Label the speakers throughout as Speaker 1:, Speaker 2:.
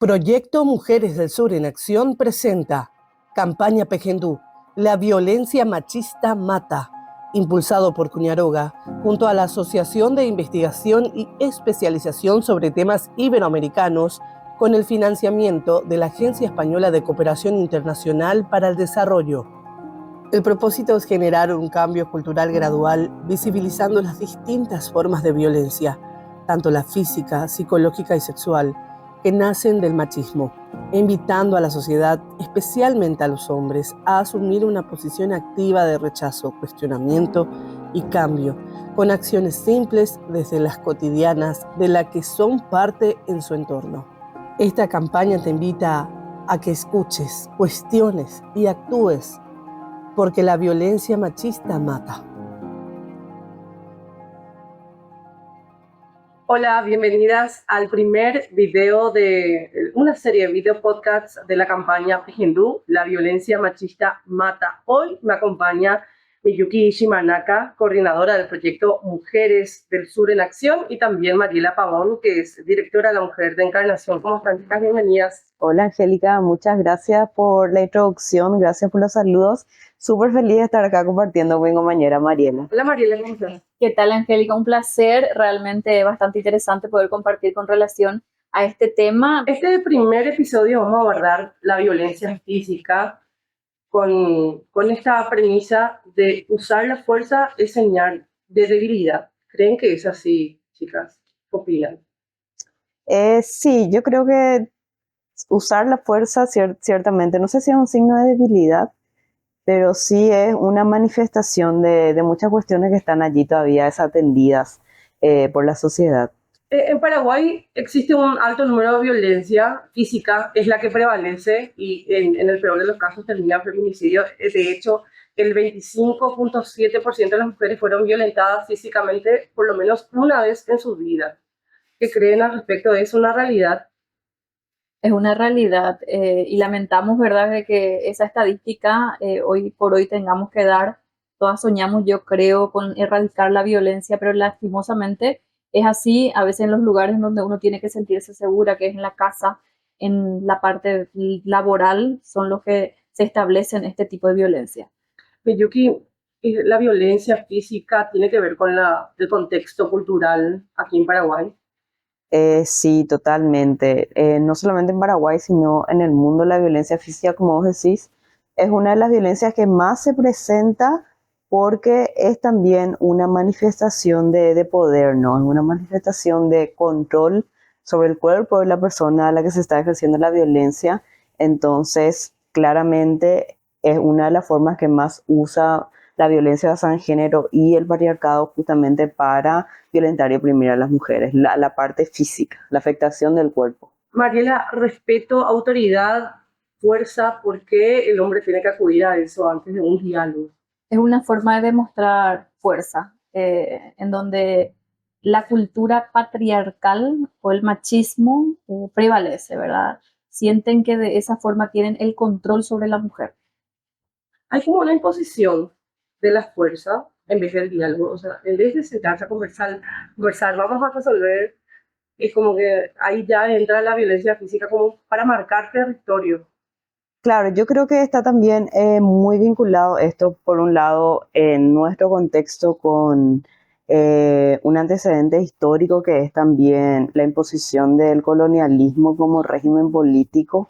Speaker 1: Proyecto Mujeres del Sur en Acción presenta Campaña Pejendú, la violencia machista mata, impulsado por Cuñaroga, junto a la Asociación de Investigación y Especialización sobre Temas Iberoamericanos, con el financiamiento de la Agencia Española de Cooperación Internacional para el Desarrollo. El propósito es generar un cambio cultural gradual, visibilizando las distintas formas de violencia, tanto la física, psicológica y sexual, que nacen del machismo, e invitando a la sociedad, especialmente a los hombres, a asumir una posición activa de rechazo, cuestionamiento y cambio, con acciones simples desde las cotidianas de las que son parte en su entorno. Esta campaña te invita a que escuches, cuestiones y actúes, porque la violencia machista mata. Hola, bienvenidas al primer video de una serie de video podcasts de la campaña Pejendú, la violencia machista mata. Hoy me acompaña Miyuki Shimanaka, coordinadora del proyecto Mujeres del Sur en Acción, y también Mariela Pavón, que es directora de la Mujer de Encarnación. ¿Cómo están, chicas? Bienvenidas.
Speaker 2: Hola, Angélica, muchas gracias por la introducción, gracias por los saludos. Súper feliz de estar acá compartiendo con mi compañera Mariela.
Speaker 1: Hola, Mariela, ¿cómo estás?
Speaker 3: ¿Qué tal, Angélica? Un placer, realmente bastante interesante poder compartir con relación a este tema.
Speaker 1: Este primer episodio vamos a abordar la violencia física con esta premisa de usar la fuerza es señal de debilidad. ¿Creen que es así, chicas? ¿Qué opinan?
Speaker 2: Sí, yo creo que usar la fuerza ciertamente, no sé si es un signo de debilidad, pero sí es una manifestación de muchas cuestiones que están allí todavía desatendidas por la sociedad.
Speaker 1: En Paraguay existe un alto número de violencia física, es la que prevalece y en el peor de los casos termina en feminicidio. De hecho, el 25.7% de las mujeres fueron violentadas físicamente por lo menos una vez en su vida. ¿Qué creen al respecto? ¿Es una realidad?
Speaker 3: Es una realidad y lamentamos, ¿verdad?, de que esa estadística hoy por hoy tengamos que dar. Todas soñamos, yo creo, con erradicar la violencia, pero lastimosamente es así. A veces en los lugares donde uno tiene que sentirse segura, que es en la casa, en la parte laboral, son los que se establecen este tipo de violencia.
Speaker 1: Miyuki, ¿la violencia física tiene que ver con el contexto cultural aquí en Paraguay?
Speaker 2: Sí, totalmente. No solamente en Paraguay, sino en el mundo la violencia física, como vos decís, es una de las violencias que más se presenta porque es también una manifestación de poder, ¿no? Es una manifestación de control sobre el cuerpo de la persona a la que se está ejerciendo la violencia. Entonces, claramente es una de las formas que más usa la violencia basada en género y el patriarcado justamente para violentar y oprimir a las mujeres, la parte física, la afectación del cuerpo.
Speaker 1: Mariela, respeto, autoridad, fuerza, ¿por qué el hombre tiene que acudir a eso antes de un diálogo?
Speaker 3: Es una forma de demostrar fuerza, en donde la cultura patriarcal o el machismo prevalece, ¿verdad? Sienten que de esa forma tienen el control sobre la mujer.
Speaker 1: Hay como una imposición de la fuerza en vez del diálogo. O sea, en vez de sentarse a conversar, vamos a resolver, es como que ahí ya entra la violencia física como para marcar territorio.
Speaker 2: Claro, yo creo que está también muy vinculado esto, por un lado, en nuestro contexto con un antecedente histórico que es también la imposición del colonialismo como régimen político.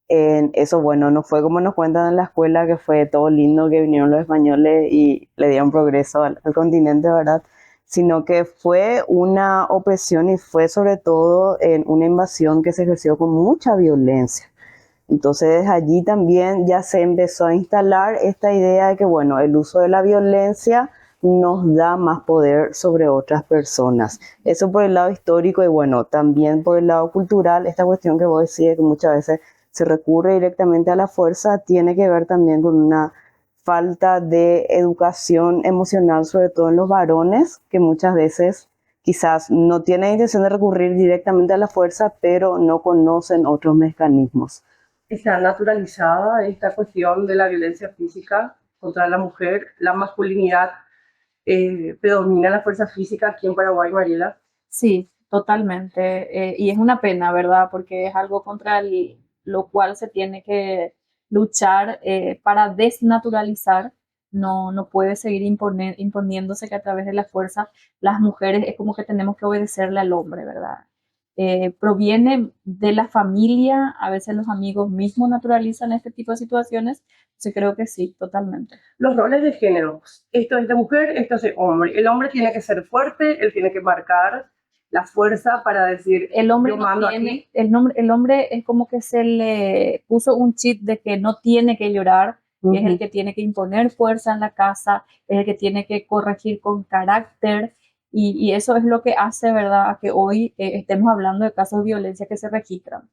Speaker 2: Eso, bueno, no fue como nos cuentan en la escuela, que fue todo lindo, que vinieron los españoles y le dieron progreso al continente, ¿verdad? Sino que fue una opresión y fue sobre todo una invasión que se ejerció con mucha violencia. Entonces allí también ya se empezó a instalar esta idea de que, bueno, el uso de la violencia nos da más poder sobre otras personas. Eso por el lado histórico y, bueno, también por el lado cultural, esta cuestión que vos decís, que muchas veces se recurre directamente a la fuerza, tiene que ver también con una falta de educación emocional, sobre todo en los varones, que muchas veces quizás no tienen intención de recurrir directamente a la fuerza, pero no conocen otros mecanismos.
Speaker 1: Está naturalizada esta cuestión de la violencia física contra la mujer, la masculinidad predomina la fuerza física aquí en Paraguay, Mariela.
Speaker 3: Sí, Totalmente. Y es una pena, ¿verdad? Porque es algo contra lo cual se tiene que luchar para desnaturalizar. No, no puede seguir imponiéndose que a través de la fuerza las mujeres es como que tenemos que obedecerle al hombre, ¿verdad? Proviene de la familia, a veces los amigos mismos naturalizan este tipo de situaciones. Sí, creo que sí, totalmente.
Speaker 4: Los roles de género. Esto es de mujer, esto es de hombre. El hombre tiene que ser fuerte, él tiene que marcar la fuerza para decir,
Speaker 3: El hombre
Speaker 4: yo
Speaker 3: no
Speaker 4: mando
Speaker 3: tiene,
Speaker 4: aquí.
Speaker 3: el hombre es como que se le puso un chip de que no tiene que llorar, que es el que tiene que imponer fuerza en la casa, es el que tiene que corregir con carácter, y eso es lo que hace, ¿verdad?, que hoy estemos hablando de casos de violencia que se registran.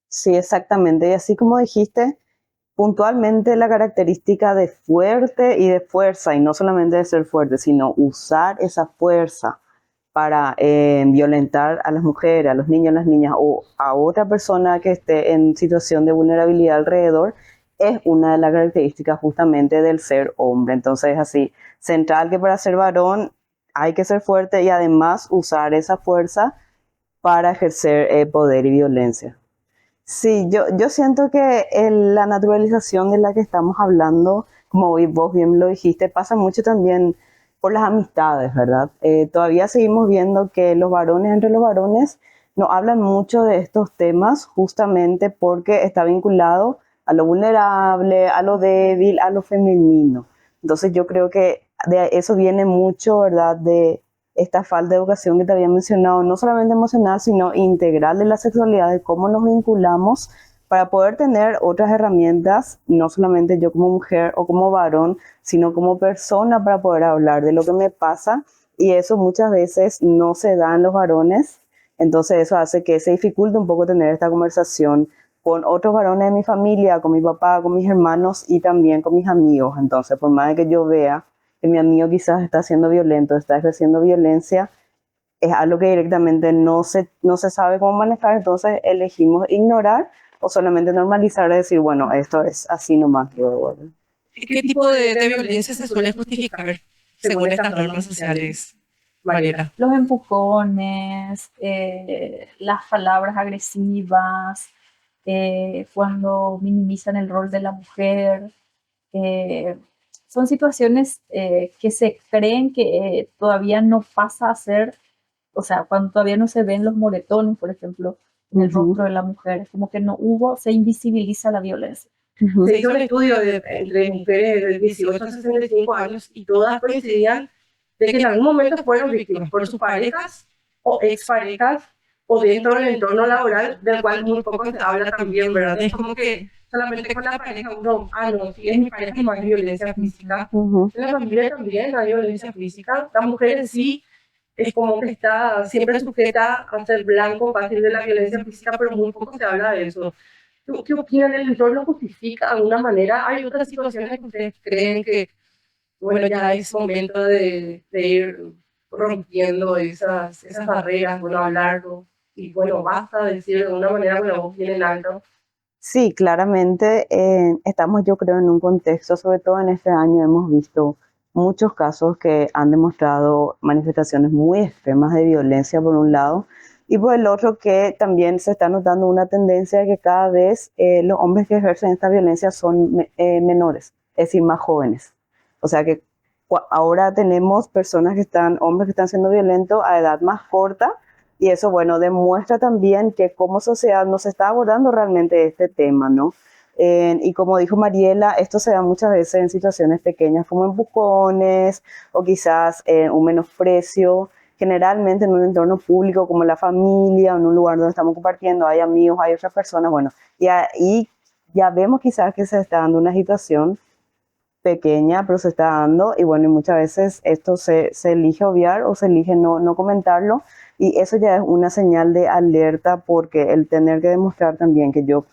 Speaker 2: Sí, exactamente. Y así como dijiste, puntualmente la característica de fuerte y de fuerza, y no solamente de ser fuerte, sino usar esa fuerza para violentar a las mujeres, a los niños, a las niñas o a otra persona que esté en situación de vulnerabilidad alrededor, es una de las características justamente del ser hombre. Entonces es así, central que para ser varón hay que ser fuerte y además usar esa fuerza para ejercer poder y violencia. Sí, yo siento que la naturalización de la que estamos hablando, como vos bien lo dijiste, pasa mucho también por las amistades, ¿verdad? Todavía seguimos viendo que los varones entre los varones no hablan mucho de estos temas justamente porque está vinculado a lo vulnerable, a lo débil, a lo femenino. Entonces yo creo que de eso viene mucho, ¿verdad? De esta falta de educación que te había mencionado, no solamente emocional, sino integral de la sexualidad, de cómo nos vinculamos para poder tener otras herramientas, no solamente yo como mujer o como varón, sino como persona para poder hablar de lo que me pasa, y eso muchas veces no se da en los varones. Entonces eso hace que se dificulte un poco tener esta conversación con otros varones de mi familia, con mi papá, con mis hermanos y también con mis amigos. Entonces, por más de que yo vea que mi amigo quizás está siendo violento, está ejerciendo violencia, es algo que directamente no se sabe cómo manejar, entonces elegimos ignorar o solamente normalizar y decir, bueno, esto es así nomás.
Speaker 1: ¿Qué tipo de violencia se suele justificar según estas normas sociales, Mariela?
Speaker 3: Los empujones, las palabras agresivas, cuando minimizan el rol de la mujer. eh, Son situaciones que se creen que todavía no pasa a ser, o sea, cuando todavía no se ven los moretones, por ejemplo, en el rostro de la mujer, es como que no hubo, se invisibiliza la violencia.
Speaker 4: Se hizo un estudio entre mujeres de 18 a 65 años y todas coincidían de que en algún momento fueron víctimas por sus parejas o exparejas o dentro del entorno laboral, del cual muy poco se habla también, ¿verdad? Es como que solamente con la pareja uno, no, si es mi pareja no hay violencia física. En la familia también hay violencia física. La mujer en sí es como que está siempre sujeta a ser blanco fácil de la violencia física, pero muy poco se habla de eso. ¿Qué opinan? ¿El entorno justifica de alguna manera? ¿Hay otras situaciones que ustedes creen que, bueno, ya es momento de ir rompiendo esas barreras, bueno, hablarlo? Y bueno, basta decir de alguna manera con la voz bien en alto.
Speaker 2: Sí, claramente estamos, yo creo, en un contexto, sobre todo en este año, hemos visto muchos casos que han demostrado manifestaciones muy extremas de violencia por un lado, y por el otro que también se está notando una tendencia de que cada vez los hombres que ejercen esta violencia son menores, es decir, más jóvenes. O sea que ahora tenemos hombres que están siendo violentos a edad más corta, y eso, bueno, demuestra también que como sociedad no se está abordando realmente este tema, ¿no? Y como dijo Mariela, esto se da muchas veces en situaciones pequeñas como empujones o quizás un menosprecio. Generalmente en un entorno público como la familia o en un lugar donde estamos compartiendo, hay amigos, hay otras personas, bueno, y ahí ya vemos quizás que se está dando una situación pequeña, pero se está dando, y bueno, y muchas veces esto se elige obviar o se elige no comentarlo, y eso ya es una señal de alerta, porque el tener que demostrar también que yo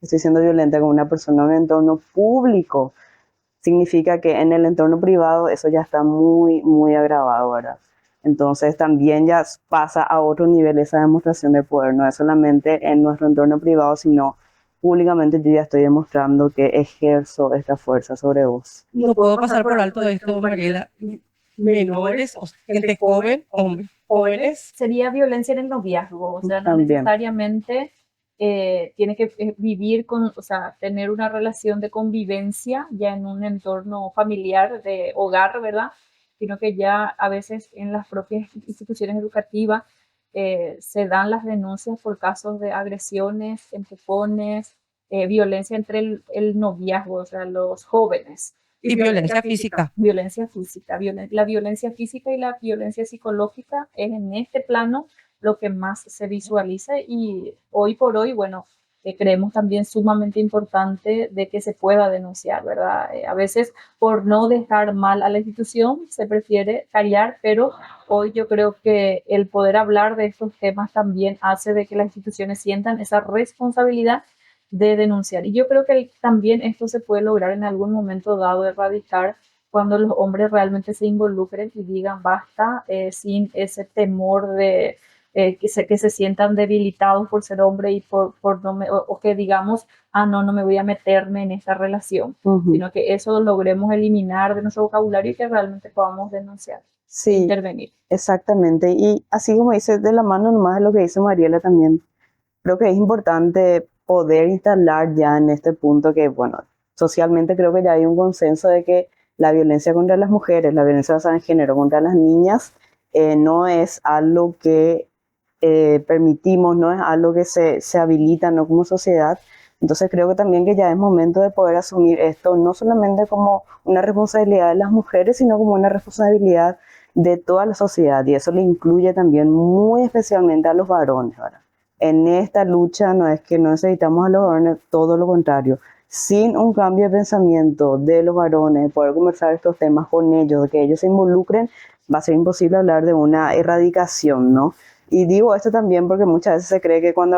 Speaker 2: estoy siendo violenta con una persona en un entorno público, significa que en el entorno privado eso ya está muy, muy agravado, ¿verdad? Entonces también ya pasa a otro nivel esa demostración de poder, no es solamente en nuestro entorno privado, sino públicamente yo ya estoy demostrando que ejerzo esta fuerza sobre vos.
Speaker 1: No puedo pasar por alto esto, Mariela.
Speaker 4: menores, o sea, gente joven, hombres jóvenes.
Speaker 3: Sería violencia en el noviazgo, o sea, no
Speaker 2: También.
Speaker 3: necesariamente tiene que vivir con, o sea, tener una relación de convivencia ya en un entorno familiar, de hogar, ¿verdad? Sino que ya a veces en las propias instituciones educativas se dan las denuncias por casos de agresiones, empujones, violencia entre el noviazgo, o sea, los jóvenes.
Speaker 4: Y violencia física.
Speaker 3: Violencia física. La violencia física y la violencia psicológica es en este plano lo que más se visualiza y hoy por hoy, bueno, creemos también sumamente importante de que se pueda denunciar, ¿verdad? A veces por no dejar mal a la institución se prefiere callar, pero hoy yo creo que el poder hablar de estos temas también hace de que las instituciones sientan esa responsabilidad de denunciar. Y yo creo que también esto se puede lograr en algún momento dado, erradicar cuando los hombres realmente se involucren y digan basta, sin ese temor de que se sientan debilitados por ser hombre y por no me, o que digamos, no me voy a meterme en esta relación, sino que eso lo logremos eliminar de nuestro vocabulario y que realmente podamos denunciar,
Speaker 2: Sí,
Speaker 3: intervenir.
Speaker 2: exactamente. Y así como dice, de la mano nomás de lo que dice Mariela también, creo que es importante poder instalar ya en este punto que, bueno, socialmente creo que ya hay un consenso de que la violencia contra las mujeres, la violencia basada en género contra las niñas, no es algo que permitimos, no es algo que se habilita, no como sociedad. Entonces creo que también que ya es momento de poder asumir esto no solamente como una responsabilidad de las mujeres, sino como una responsabilidad de toda la sociedad, y eso le incluye también muy especialmente a los varones, ¿verdad? En esta lucha no es que no necesitamos a los varones, todo lo contrario. Sin un cambio de pensamiento de los varones, poder conversar estos temas con ellos, de que ellos se involucren, va a ser imposible hablar de una erradicación, ¿no? Y digo esto también porque muchas veces se cree que cuando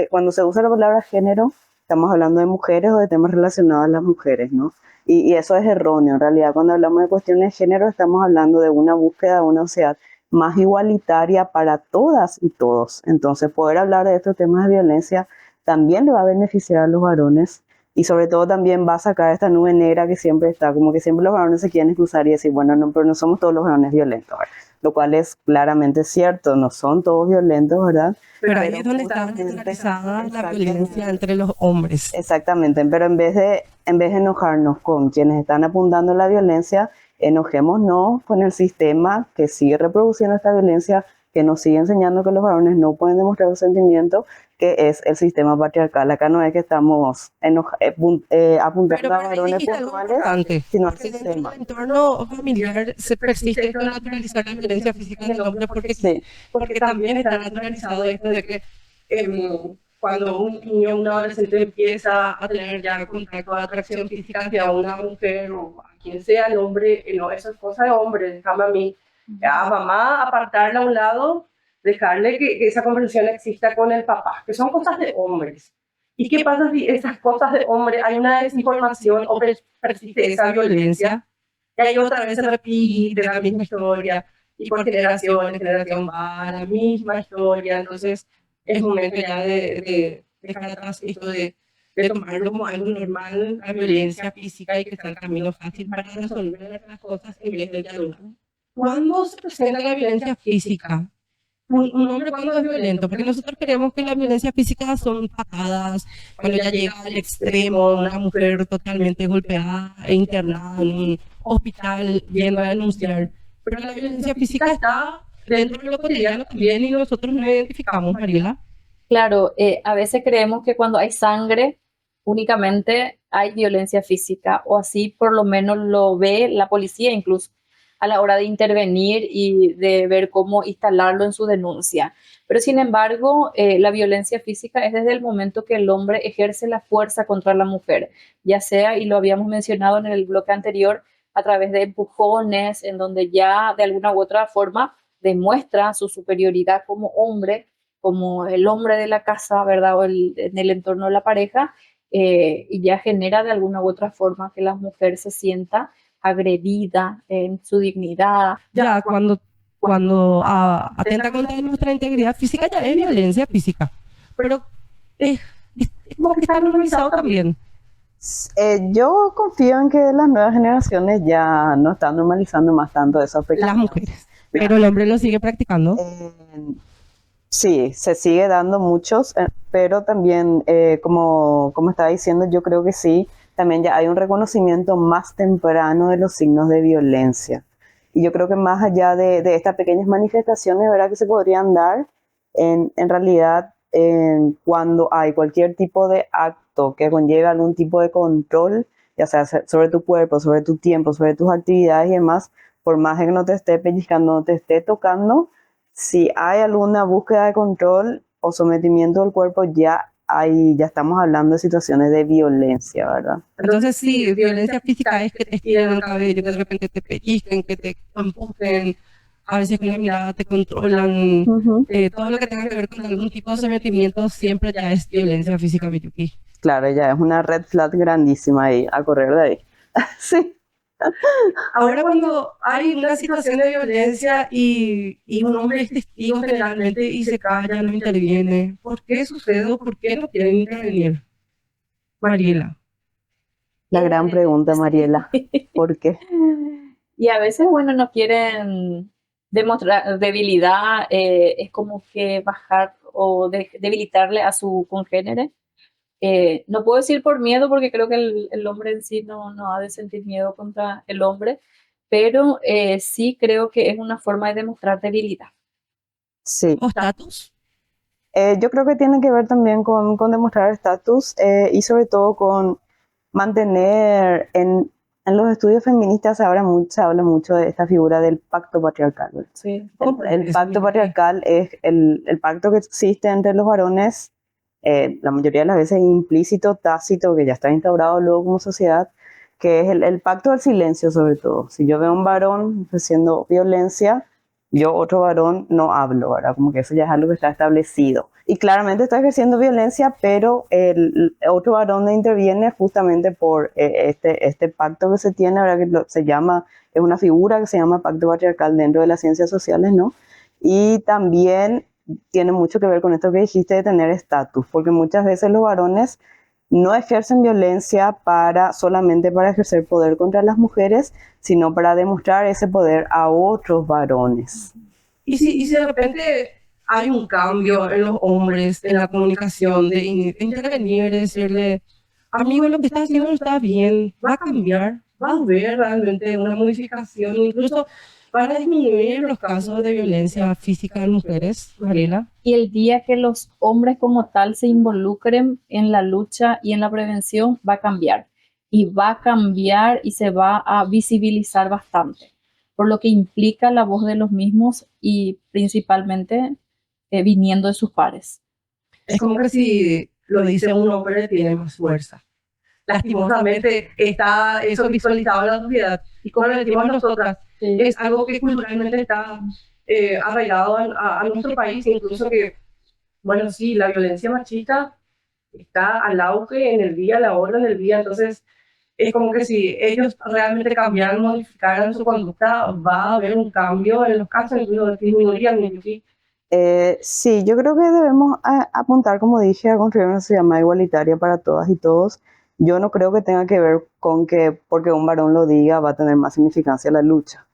Speaker 2: cuando se usa la palabra género, estamos hablando de mujeres o de temas relacionados a las mujeres, ¿no? Y eso es erróneo. En realidad, cuando hablamos de cuestiones de género, estamos hablando de una búsqueda de una sociedad más igualitaria para todas y todos. Entonces, poder hablar de estos temas de violencia también le va a beneficiar a los varones y sobre todo también va a sacar esta nube negra que siempre está, como que siempre los varones se quieren excusar y decir, bueno, no, pero no somos todos los varones violentos, ¿verdad? Lo cual es claramente cierto, no son todos violentos, ¿verdad?
Speaker 4: Pero ahí es donde está naturalizada la violencia entre los hombres.
Speaker 2: Exactamente, pero en vez de enojarnos con quienes están apuntando la violencia, enojémonos con el sistema que sigue reproduciendo esta violencia, que nos sigue enseñando que los varones no pueden demostrar un sentimiento, que es el sistema patriarcal. Acá no es que estamos apuntando a varones puntuales, sino al sistema.
Speaker 4: En el entorno familiar se persiste esto de naturalizar la violencia física en el hombre porque también está naturalizado esto de que cuando un niño o un adolescente empieza a tener ya contacto de atracción física hacia una mujer o a quien sea el hombre, no, eso es cosa de hombre, déjame a mí, a mamá apartarla a un lado, dejarle que esa conversación exista con el papá, que son cosas de hombres. ¿Y qué pasa si esas cosas de hombre hay una desinformación o persiste esa violencia? Y ahí otra vez se repite la misma historia y por generación va la misma historia. Entonces es momento ya de dejar atrás esto de tomarlo como algo normal, la violencia física, y que sea el camino fácil para resolver las cosas en vez de dialogar. ¿Cuándo se presenta la violencia física? Un hombre cuando es violento, porque nosotros creemos que la violencia física son patadas, cuando ya llega al extremo, una mujer totalmente golpeada e internada en un hospital yendo a denunciar, pero la violencia física está dentro de lo cotidiano también y nosotros no identificamos, Mariela.
Speaker 3: Claro, a veces creemos que cuando hay sangre únicamente hay violencia física, o así por lo menos lo ve la policía incluso a la hora de intervenir y de ver cómo instalarlo en su denuncia. Pero sin embargo, la violencia física es desde el momento que el hombre ejerce la fuerza contra la mujer, ya sea, y lo habíamos mencionado en el bloque anterior, a través de empujones, en donde ya de alguna u otra forma demuestra su superioridad como hombre, como el hombre de la casa, ¿verdad? O en el entorno de la pareja, y ya genera de alguna u otra forma que la mujer se sienta agredida en su dignidad.
Speaker 4: Ya cuando atenta contra nuestra integridad física ya es violencia física, pero es como que está normalizado también.
Speaker 2: Yo confío en que las nuevas generaciones ya no están normalizando más tanto esos
Speaker 4: Las
Speaker 2: pequeños.
Speaker 4: mujeres. Pero el hombre lo sigue practicando.
Speaker 2: Eh, sí, se sigue dando muchos, pero también, como estaba diciendo, yo creo que sí, también ya hay un reconocimiento más temprano de los signos de violencia. Y yo creo que más allá de estas pequeñas manifestaciones, ¿verdad?, que se podrían dar, en realidad, cuando hay cualquier tipo de acto que conlleve algún tipo de control, ya sea sobre tu cuerpo, sobre tu tiempo, sobre tus actividades y demás, por más que no te esté pellizcando, no te esté tocando, si hay alguna búsqueda de control o sometimiento del cuerpo, ya estamos hablando de situaciones de violencia, ¿verdad?
Speaker 4: Entonces sí, violencia física es que te estiren el cabello, que de repente te pellizquen, que te empujen, a veces con la mirada te controlan. Todo lo que tenga que ver con algún tipo de sometimiento siempre ya es violencia física, Miyuki.
Speaker 2: Claro, ya es una red flag grandísima ahí, a correr de ahí. Sí.
Speaker 4: Ahora cuando hay una situación de violencia y un hombre es testigo generalmente y se calla, no interviene, ¿por qué sucede o por qué no quieren intervenir? Mariela.
Speaker 2: La gran pregunta, Mariela, ¿por qué?
Speaker 3: Y a veces, bueno, no quieren demostrar debilidad, es como que bajar o debilitarle a su congénere. No puedo decir por miedo, porque creo que el hombre en sí no ha de sentir miedo contra el hombre, pero sí creo que es una forma de demostrar debilidad.
Speaker 2: Sí.
Speaker 4: ¿O estatus?
Speaker 2: Yo creo que tiene que ver también con demostrar estatus y sobre todo con mantener en los estudios feministas se habla mucho de esta figura del pacto patriarcal, ¿verdad?
Speaker 3: Sí.
Speaker 2: El pacto patriarcal es el pacto que existe entre los varones, la mayoría de las veces implícito, tácito, que ya está instaurado luego como sociedad, que es el pacto del silencio sobre todo. Si yo veo a un varón ejerciendo violencia, yo otro varón no hablo, ¿verdad? Como que eso ya es algo que está establecido. Y claramente está ejerciendo violencia, pero el otro varón no interviene justamente por este pacto que se tiene, ¿verdad? Que se llama, es una figura que se llama pacto patriarcal dentro de las ciencias sociales, ¿no? Y también tiene mucho que ver con esto que dijiste de tener estatus, porque muchas veces los varones no ejercen violencia solamente para ejercer poder contra las mujeres, sino para demostrar ese poder a otros varones.
Speaker 4: Y si de repente hay un cambio en los hombres, en la comunicación, de intervenir, de decirle, amigo, lo que estás haciendo no está bien, va a cambiar, va a haber realmente una modificación, incluso para disminuir los casos de violencia física en mujeres, Mariela.
Speaker 3: Y el día que los hombres como tal se involucren en la lucha y en la prevención, va a cambiar. Y va a cambiar y se va a visibilizar bastante, por lo que implica la voz de los mismos y principalmente viniendo de sus pares.
Speaker 4: Es como que si lo dice un hombre, tiene más fuerza. Lastimosamente está eso visualizado en la sociedad. Y como lo decimos nosotras, es algo que culturalmente está arraigado a nuestro país, incluso que, bueno, sí, la violencia machista está al auge en el día, a la hora del día, entonces es como que si ellos realmente cambiaran, modificaran su conducta, va a haber un cambio en los casos, incluso disminuirían.
Speaker 2: Sí, yo creo que debemos apuntar, como dije, a construir una sociedad más igualitaria para todas y todos. Yo no creo que tenga que ver con que porque un varón lo diga va a tener más significancia la lucha,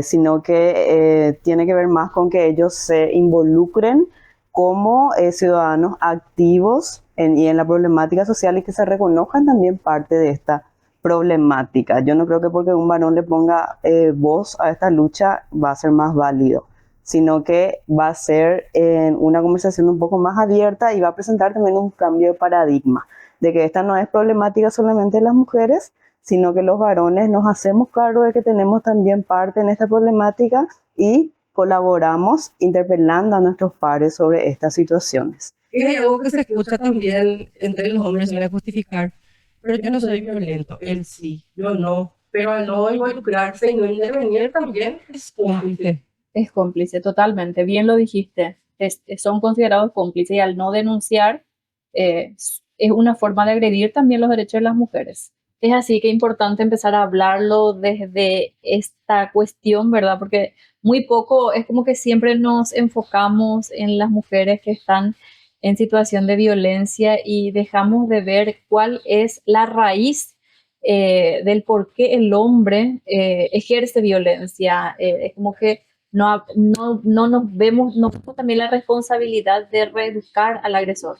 Speaker 2: sino que tiene que ver más con que ellos se involucren como ciudadanos activos y en la problemática social y que se reconozcan también parte de esta problemática. Yo no creo que porque un varón le ponga voz a esta lucha va a ser más válido, sino que va a ser en una conversación un poco más abierta y va a presentar también un cambio de paradigma, de que esta no es problemática solamente de las mujeres, sino que los varones nos hacemos cargo de que tenemos también parte en esta problemática y colaboramos interpelando a nuestros pares sobre estas situaciones.
Speaker 4: Y hay algo que se escucha también entre los hombres, suele justificar, pero yo no soy violento, él sí, yo no, pero al no involucrarse y no intervenir también es cómplice.
Speaker 3: Es cómplice, totalmente, bien lo dijiste, son considerados cómplices y al no denunciar es una forma de agredir también los derechos de las mujeres. Es así que es importante empezar a hablarlo desde esta cuestión, ¿verdad? Porque muy poco, es como que siempre nos enfocamos en las mujeres que están en situación de violencia y dejamos de ver cuál es la raíz del por qué el hombre ejerce violencia. Es como que no nos vemos, no vemos también la responsabilidad de reeducar al agresor.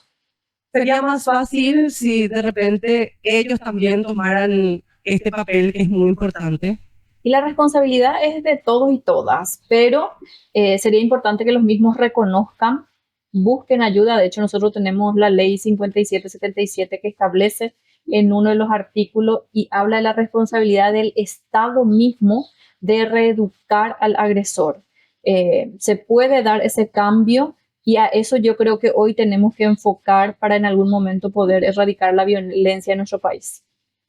Speaker 4: Sería más fácil si de repente ellos también tomaran este papel que es muy importante.
Speaker 3: Y la responsabilidad es de todos y todas, pero sería importante que los mismos reconozcan, busquen ayuda. De hecho, nosotros tenemos la ley 5777 que establece en uno de los artículos y habla de la responsabilidad del Estado mismo de reeducar al agresor. Se puede dar ese cambio y a eso yo creo que hoy tenemos que enfocar para en algún momento poder erradicar la violencia en nuestro país.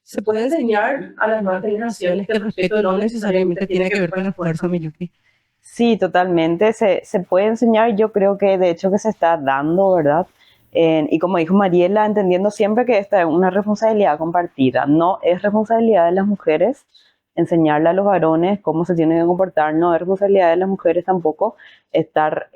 Speaker 4: Se puede enseñar a las nuevas generaciones que el respeto no necesariamente tiene que ver con la fuerza, Miyuki.
Speaker 2: Sí, totalmente. Se puede enseñar, yo creo que de hecho que se está dando, ¿verdad? Y como dijo Mariela, entendiendo siempre que esta es una responsabilidad compartida, no es responsabilidad de las mujeres enseñarle a los varones cómo se tienen que comportar, no es responsabilidad de las mujeres tampoco estar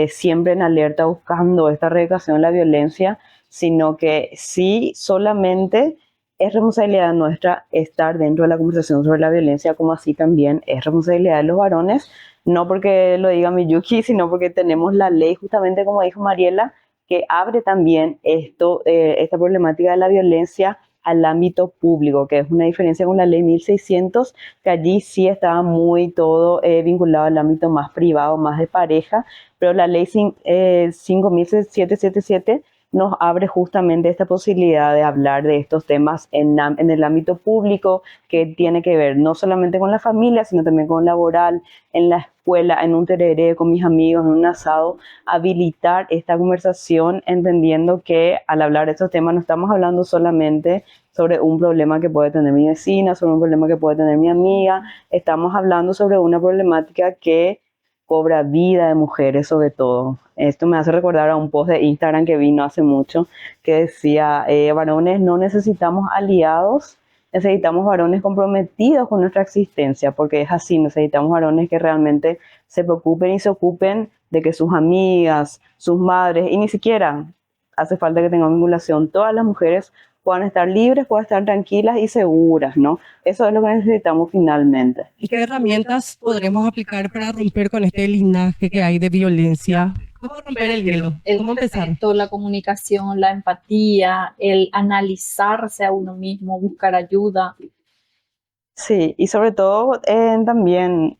Speaker 2: siempre en alerta buscando esta erradicación de la violencia, sino que sí solamente es responsabilidad nuestra estar dentro de la conversación sobre la violencia, como así también es responsabilidad de los varones, no porque lo diga Miyuki, sino porque tenemos la ley, justamente como dijo Mariela, que abre también esta problemática de la violencia al ámbito público, que es una diferencia con la ley 1600, que allí sí estaba muy todo vinculado al ámbito más privado, más de pareja, pero la ley 5777 nos abre justamente esta posibilidad de hablar de estos temas en el ámbito público, que tiene que ver no solamente con la familia, sino también con laboral, en la escuela, en un tereré, con mis amigos, en un asado, habilitar esta conversación, entendiendo que al hablar de estos temas no estamos hablando solamente sobre un problema que puede tener mi vecina, sobre un problema que puede tener mi amiga, estamos hablando sobre una problemática que cobra vida de mujeres sobre todo. Esto me hace recordar a un post de Instagram que vino hace mucho que decía, varones no necesitamos aliados, necesitamos varones comprometidos con nuestra existencia, porque es así, necesitamos varones que realmente se preocupen y se ocupen de que sus amigas, sus madres, y ni siquiera hace falta que tengan vinculación, todas las mujeres puedan estar libres, puedan estar tranquilas y seguras, ¿no? Eso es lo que necesitamos finalmente.
Speaker 4: ¿Y qué herramientas podremos aplicar para romper con este linaje que hay de violencia? ¿Cómo romper el hielo? ¿Cómo empezar?
Speaker 3: Respeto, la comunicación, la empatía, el analizarse a uno mismo, buscar ayuda.
Speaker 2: Sí, y sobre todo también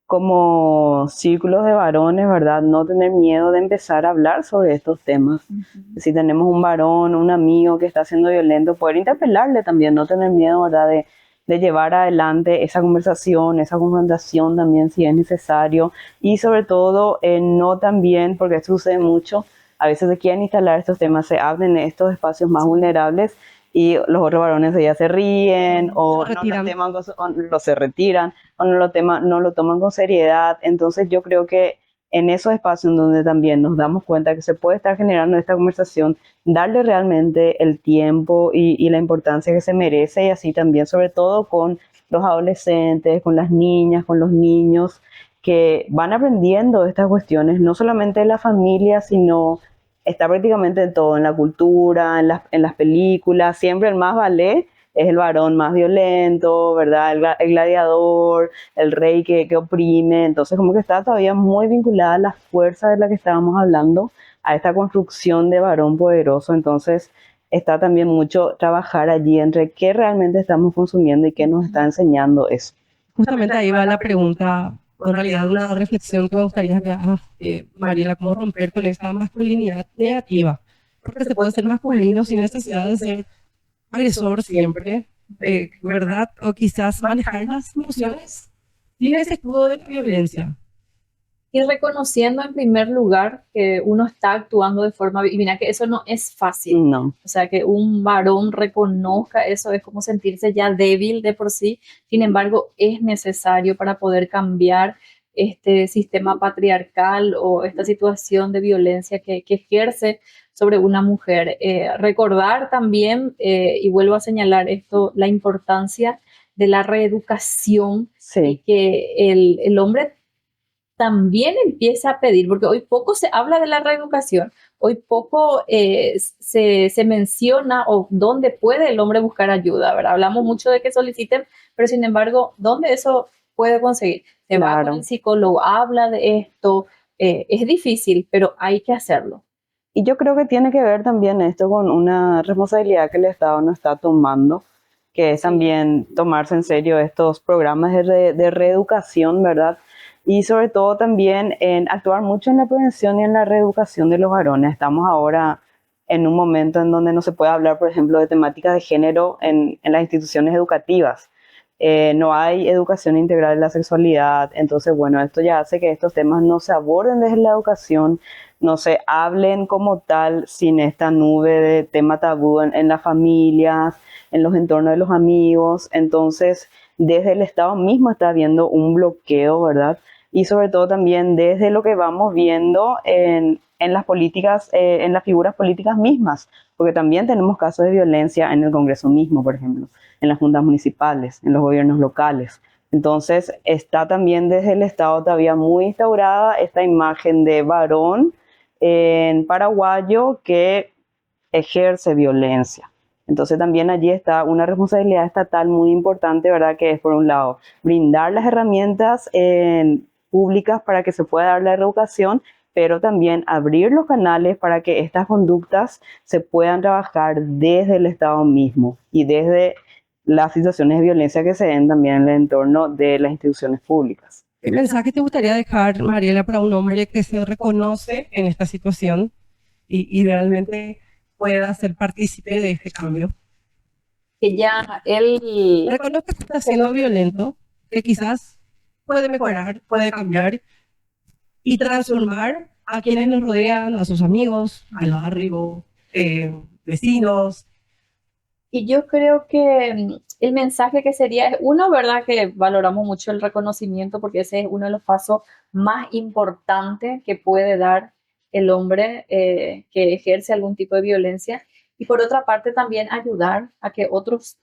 Speaker 2: como círculos de varones, ¿verdad? No tener miedo de empezar a hablar sobre estos temas. Si tenemos un varón, un amigo que está siendo violento, poder interpelarle también, no tener miedo, ¿verdad? De llevar adelante esa conversación, esa confrontación también si es necesario. Y sobre todo, no también, porque esto sucede mucho, a veces se quieren instalar estos temas, se abren estos espacios más vulnerables y los otros varones ya se ríen o se retiran o no lo toman con seriedad. Entonces yo creo que en esos espacios en donde también nos damos cuenta que se puede estar generando esta conversación, darle realmente el tiempo y la importancia que se merece, y así también sobre todo con los adolescentes, con las niñas, con los niños, que van aprendiendo estas cuestiones, no solamente de la familia, sino está prácticamente en todo, en la cultura, en las películas. Siempre el más vale es el varón más violento, ¿verdad? El gladiador, el rey que oprime. Entonces como que está todavía muy vinculada a la fuerza de la que estábamos hablando, a esta construcción de varón poderoso. Entonces está también mucho trabajar allí entre qué realmente estamos consumiendo y qué nos está enseñando eso.
Speaker 4: Justamente ahí va la pregunta, en realidad una reflexión que me gustaría que hagas, Mariela, cómo romper con esta masculinidad negativa. Porque se puede ser masculino sin necesidad de ser agresor siempre, ¿verdad? O quizás manejar las emociones sin ese escudo de la violencia.
Speaker 3: Y reconociendo en primer lugar que uno está actuando de forma... Y mira que eso no es fácil.
Speaker 2: No.
Speaker 3: O sea, que un varón reconozca eso es como sentirse ya débil de por sí. Sin embargo, es necesario para poder cambiar este sistema patriarcal o esta situación de violencia que ejerce sobre una mujer. Recordar también, y vuelvo a señalar esto, la importancia de la reeducación.
Speaker 2: Sí.
Speaker 3: Y que el hombre también empieza a pedir, porque hoy poco se habla de la reeducación, hoy poco se menciona o dónde puede el hombre buscar ayuda, ¿verdad? Hablamos mucho de que soliciten, pero sin embargo, ¿dónde eso puede conseguir? Se va con el
Speaker 2: Claro.
Speaker 3: psicólogo, habla de esto, es difícil, pero hay que hacerlo.
Speaker 2: Y yo creo que tiene que ver también esto con una responsabilidad que el Estado no está tomando, que es
Speaker 3: Sí.
Speaker 2: también tomarse en serio estos programas de reeducación, ¿verdad? Y sobre todo también en actuar mucho en la prevención y en la reeducación de los varones. Estamos ahora en un momento en donde no se puede hablar, por ejemplo, de temáticas de género en las instituciones educativas. No hay educación integral de la sexualidad, entonces, bueno, esto ya hace que estos temas no se aborden desde la educación, no se hablen como tal sin esta nube de tema tabú en las familias, en los entornos de los amigos. Entonces, desde el Estado mismo está habiendo un bloqueo, ¿verdad? Y sobre todo también desde lo que vamos viendo en las políticas, en las figuras políticas mismas, porque también tenemos casos de violencia en el Congreso mismo, por ejemplo, en las juntas municipales, en los gobiernos locales. Entonces, está también desde el Estado todavía muy instaurada esta imagen de varón en paraguayo que ejerce violencia. Entonces también allí está una responsabilidad estatal muy importante, ¿verdad? Que es, por un lado, brindar las herramientas públicas para que se pueda dar la educación, pero también abrir los canales para que estas conductas se puedan trabajar desde el Estado mismo y desde las situaciones de violencia que se den también en el entorno de las instituciones públicas.
Speaker 4: ¿Qué mensaje te gustaría dejar, Mariela, para un hombre que se reconoce en esta situación y realmente pueda ser partícipe de este cambio?
Speaker 3: Que ya él,
Speaker 4: Reconozca que está siendo violento, que quizás puede mejorar, puede cambiar y transformar a quienes nos rodean, a sus amigos, al barrio, vecinos.
Speaker 3: y yo creo que el mensaje que sería es uno, ¿verdad? Que valoramos mucho el reconocimiento porque ese es uno de los pasos más importantes que puede dar el hombre que ejerce algún tipo de violencia. Y por otra parte también ayudar a que otros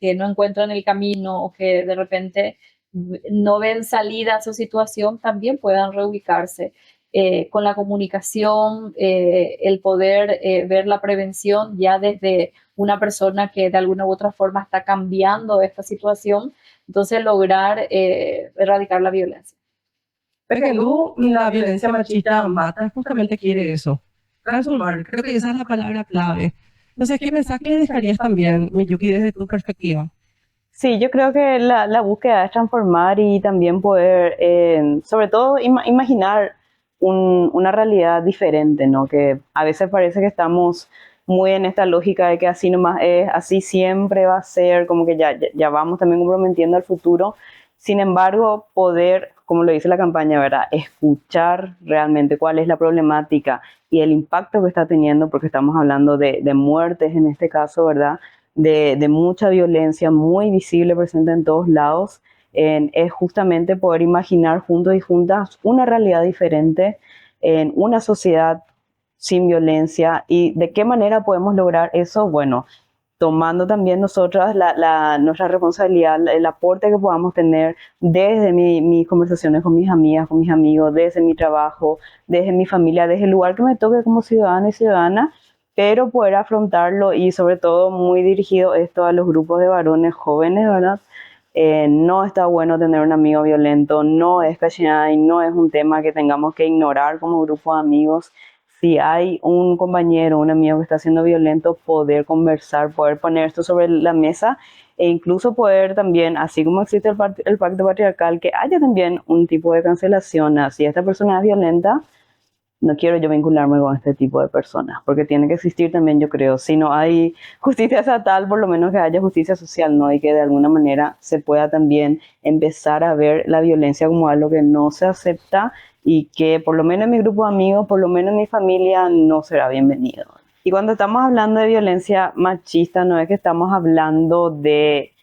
Speaker 3: que no encuentran el camino o que de repente no ven salida a su situación también puedan reubicarse. Con la comunicación, el poder ver la prevención ya desde una persona que de alguna u otra forma está cambiando esta situación, entonces lograr erradicar la violencia.
Speaker 4: Pequeñú, la violencia machista mata, justamente quiere eso, transformar. Creo que esa es la palabra clave. Entonces, ¿qué mensaje le dejarías también, Miyuki, desde tu perspectiva?
Speaker 2: Sí, yo creo que la búsqueda es transformar y también poder, sobre todo, imaginar una realidad diferente, ¿no? Que a veces parece que estamos muy en esta lógica de que así nomás es, así siempre va a ser, como que ya vamos también comprometiendo al futuro. Sin embargo, poder, como lo dice la campaña, ¿verdad? Escuchar realmente cuál es la problemática y el impacto que está teniendo, porque estamos hablando de muertes en este caso, ¿verdad? De mucha violencia muy visible, presente en todos lados, es justamente poder imaginar juntos y juntas una realidad diferente en una sociedad sin violencia. ¿Y de qué manera podemos lograr eso? Bueno, tomando también nosotras nuestra responsabilidad, el aporte que podamos tener desde mis conversaciones con mis amigas, con mis amigos, desde mi trabajo, desde mi familia, desde el lugar que me toque como ciudadana y ciudadana, pero poder afrontarlo y sobre todo muy dirigido esto a los grupos de varones jóvenes, ¿verdad? No está bueno tener un amigo violento, no es cachai, no es un tema que tengamos que ignorar como grupo de amigos. Si hay un compañero, un amigo que está siendo violento, poder conversar, poder poner esto sobre la mesa e incluso poder también, así como existe el pacto patriarcal, que haya también un tipo de cancelación. Si esta persona es violenta, no quiero yo vincularme con este tipo de personas, porque tiene que existir también, yo creo, si no hay justicia estatal, por lo menos que haya justicia social, ¿no? Y que de alguna manera se pueda también empezar a ver la violencia como algo que no se acepta y que por lo menos en mi grupo de amigos, por lo menos en mi familia, no será bienvenido. Y cuando estamos hablando de violencia machista, no es que estamos hablando de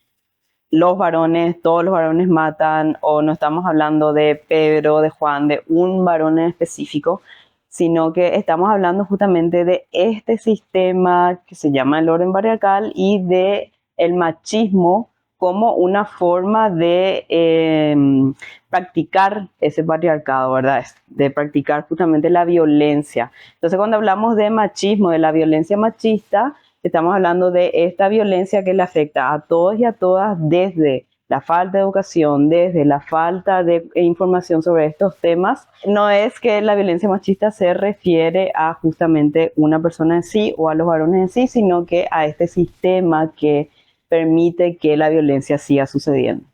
Speaker 2: los varones, todos los varones matan, o no estamos hablando de Pedro, de Juan, de un varón en específico, sino que estamos hablando justamente de este sistema que se llama el orden patriarcal y de el machismo como una forma de practicar ese patriarcado, ¿verdad? De practicar justamente la violencia. Entonces, cuando hablamos de machismo, de la violencia machista, estamos hablando de esta violencia que le afecta a todos y a todas desde la falta de educación, desde la falta de información sobre estos temas. No es que la violencia machista se refiere a justamente una persona en sí o a los varones en sí, sino que a este sistema que permite que la violencia siga sucediendo.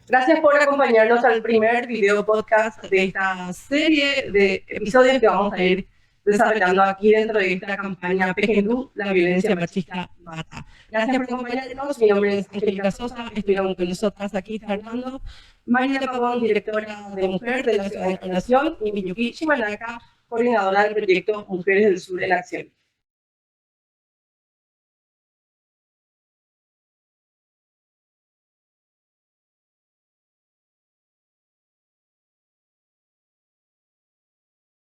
Speaker 4: Gracias por acompañarnos al primer video podcast de esta serie de episodios que vamos a ir desarrollando aquí dentro de esta campaña PGDU, la violencia machista mata. Gracias por acompañarnos. Mi nombre es Angélica Sosa. Estuvieron con nosotras aquí Fernando, Mariela Pavón, directora de Mujer de la Ciudad de Encarnación, y Miyuki Shimanaka, coordinadora del proyecto Mujeres del Sur en Acción.